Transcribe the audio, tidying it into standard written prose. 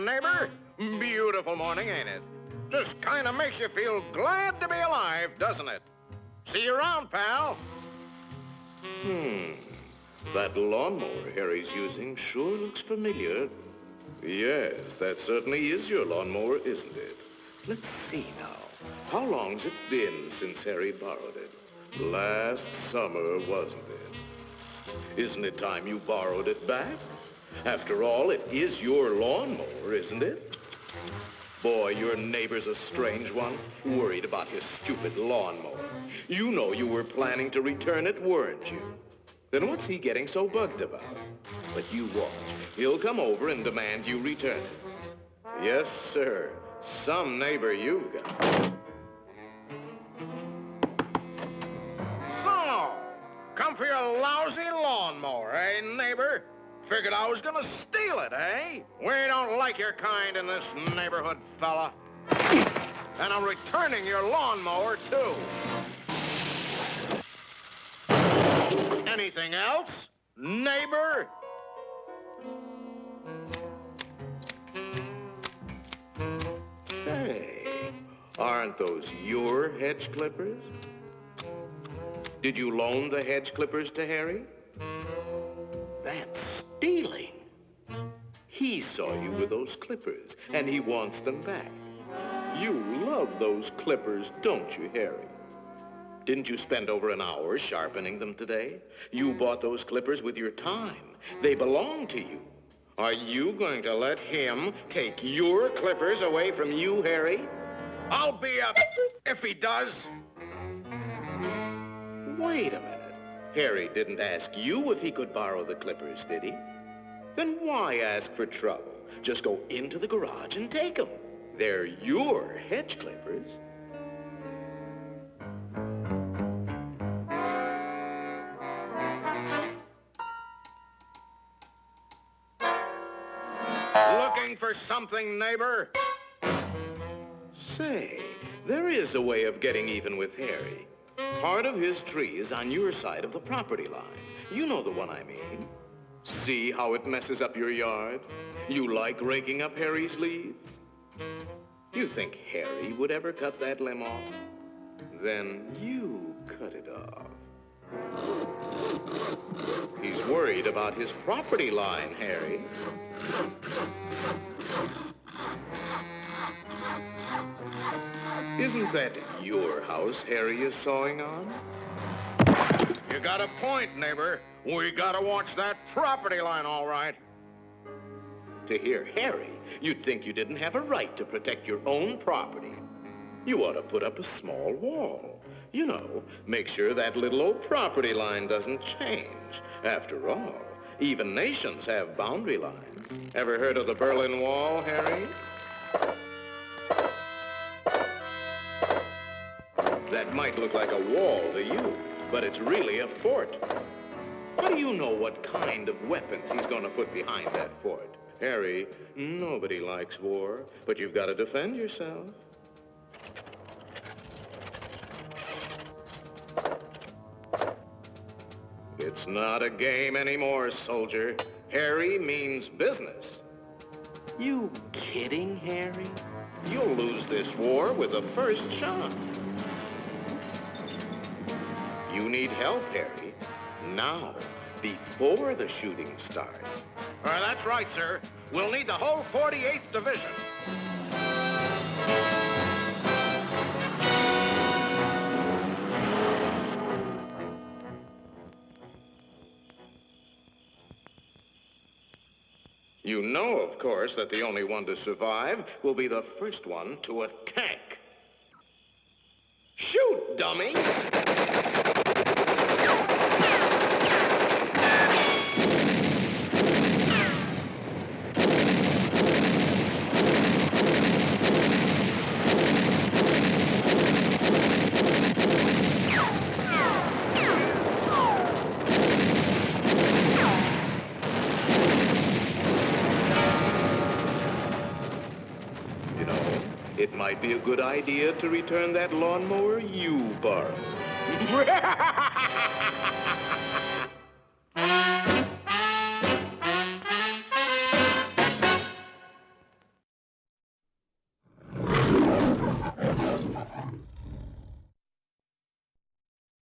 neighbor? Beautiful morning, ain't it? Just kind of makes you feel glad to be alive, doesn't it? See you around, pal. That lawnmower Harry's using sure looks familiar. Yes, that certainly is your lawnmower, isn't it? Let's see now. How long's it been since Harry borrowed it? Last summer, wasn't it? Isn't it time you borrowed it back? After all, it is your lawnmower, isn't it? Boy, your neighbor's a strange one, worried about his stupid lawnmower. You know you were planning to return it, weren't you? Then what's he getting so bugged about? But you watch. He'll come over and demand you return it. Yes, sir. Some neighbor you've got. So, come for your lousy lawnmower, eh, neighbor? Figured I was gonna steal it, eh? We don't like your kind in this neighborhood, fella. And I'm returning your lawnmower, too. Anything else, neighbor? Hey, aren't those your hedge clippers? Did you loan the hedge clippers to Harry? That's stealing. He saw you with those clippers, and he wants them back. You love those clippers, don't you, Harry? Didn't you spend over an hour sharpening them today? You bought those clippers with your time. They belong to you. Are you going to let him take your clippers away from you, Harry? I'll be up if he does. Wait a minute. Harry didn't ask you if he could borrow the clippers, did he? Then why ask for trouble? Just go into the garage and take them. They're your hedge clippers. Looking for something, neighbor? Say, there is a way of getting even with Harry. Part of his tree is on your side of the property line. You know the one I mean. See how it messes up your yard? You like raking up Harry's leaves? You think Harry would ever cut that limb off? Then you cut it off. He's worried about his property line, Harry. Isn't that your house Harry is sawing on? You got a point, neighbor. We gotta watch that property line, all right. To hear Harry, you'd think you didn't have a right to protect your own property. You ought to put up a small wall. You know, make sure that little old property line doesn't change. After all, even nations have boundary lines. Ever heard of the Berlin Wall, Harry? That might look like a wall to you, but it's really a fort. How do you know what kind of weapons he's going to put behind that fort? Harry, nobody likes war, but you've got to defend yourself. It's not a game anymore, soldier. Harry means business. You kidding, Harry? You'll lose this war with the first shot. You need help, Harry. Now, before the shooting starts. That's right, sir. We'll need the whole 48th Division. You know, of course, that the only one to survive will be the first one to attack. Shoot, dummy! It might be a good idea to return that lawnmower you borrowed.